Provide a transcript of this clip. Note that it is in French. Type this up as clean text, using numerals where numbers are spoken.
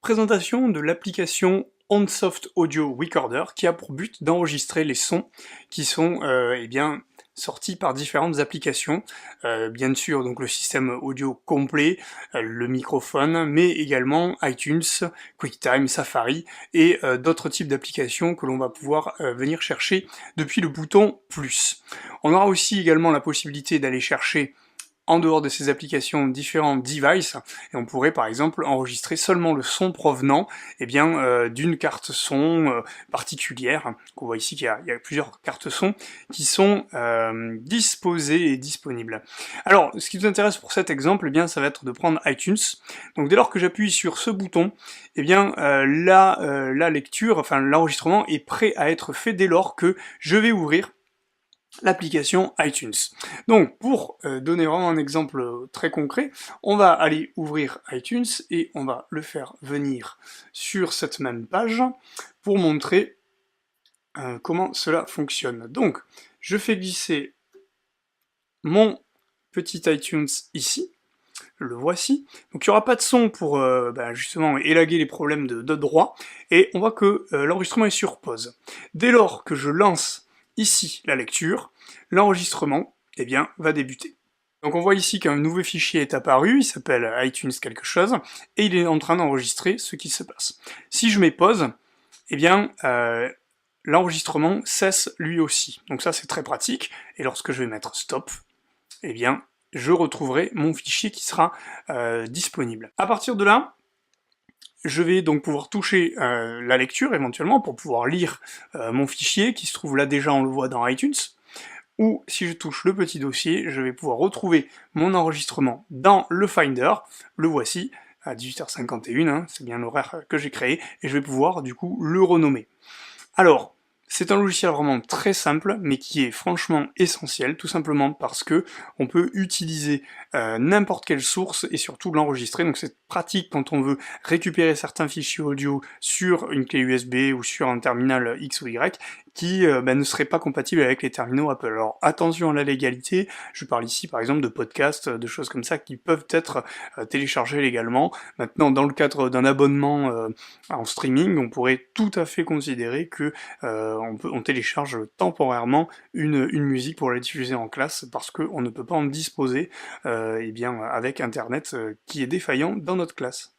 Présentation de l'application OnSoft Audio Recorder qui a pour but d'enregistrer les sons qui sont sortis par différentes applications. Bien sûr, donc le système audio complet, le microphone, mais également iTunes, QuickTime, Safari et d'autres types d'applications que l'on va pouvoir venir chercher depuis le bouton plus. On aura aussi également la possibilité d'aller chercher en dehors de ces applications différents devices, et on pourrait par exemple enregistrer seulement le son provenant d'une carte son particulière. On voit ici qu'il y a plusieurs cartes son qui sont disposées et disponibles. Alors, ce qui nous intéresse pour cet exemple, ça va être de prendre iTunes. Donc dès lors que j'appuie sur ce bouton, la lecture, enfin l'enregistrement est prêt à être fait dès lors que je vais ouvrir l'application iTunes. Donc pour donner vraiment un exemple très concret, on va aller ouvrir iTunes et on va le faire venir sur cette même page pour montrer comment cela fonctionne. Donc je fais glisser mon petit iTunes ici, le voici. Donc il n'y aura pas de son pour justement élaguer les problèmes de droit, et on voit que l'enregistrement est sur pause. Dès lors que je lance ici la lecture, l'enregistrement va débuter. Donc on voit ici qu'un nouveau fichier est apparu, il s'appelle iTunes quelque chose, et il est en train d'enregistrer ce qui se passe. Si je mets pause, l'enregistrement cesse lui aussi. Donc ça c'est très pratique, et lorsque je vais mettre stop, je retrouverai mon fichier qui sera disponible. À partir de là, je vais donc pouvoir toucher la lecture éventuellement pour pouvoir lire mon fichier qui se trouve là déjà, on le voit dans iTunes, ou si je touche le petit dossier, je vais pouvoir retrouver mon enregistrement dans le Finder, le voici, à 18h51, c'est bien l'horaire que j'ai créé, et je vais pouvoir du coup le renommer. Alors, c'est un logiciel vraiment très simple, mais qui est franchement essentiel, tout simplement parce que on peut utiliser n'importe quelle source et surtout l'enregistrer, donc c'est pratique quand on veut récupérer certains fichiers audio sur une clé USB ou sur un terminal X ou Y, qui ne seraient pas compatibles avec les terminaux Apple. Alors attention à la légalité, je parle ici par exemple de podcasts, de choses comme ça qui peuvent être téléchargées légalement. Maintenant, dans le cadre d'un abonnement en streaming, on pourrait tout à fait considérer que on télécharge temporairement une musique pour la diffuser en classe parce qu'on ne peut pas en disposer avec Internet qui est défaillant dans notre classe.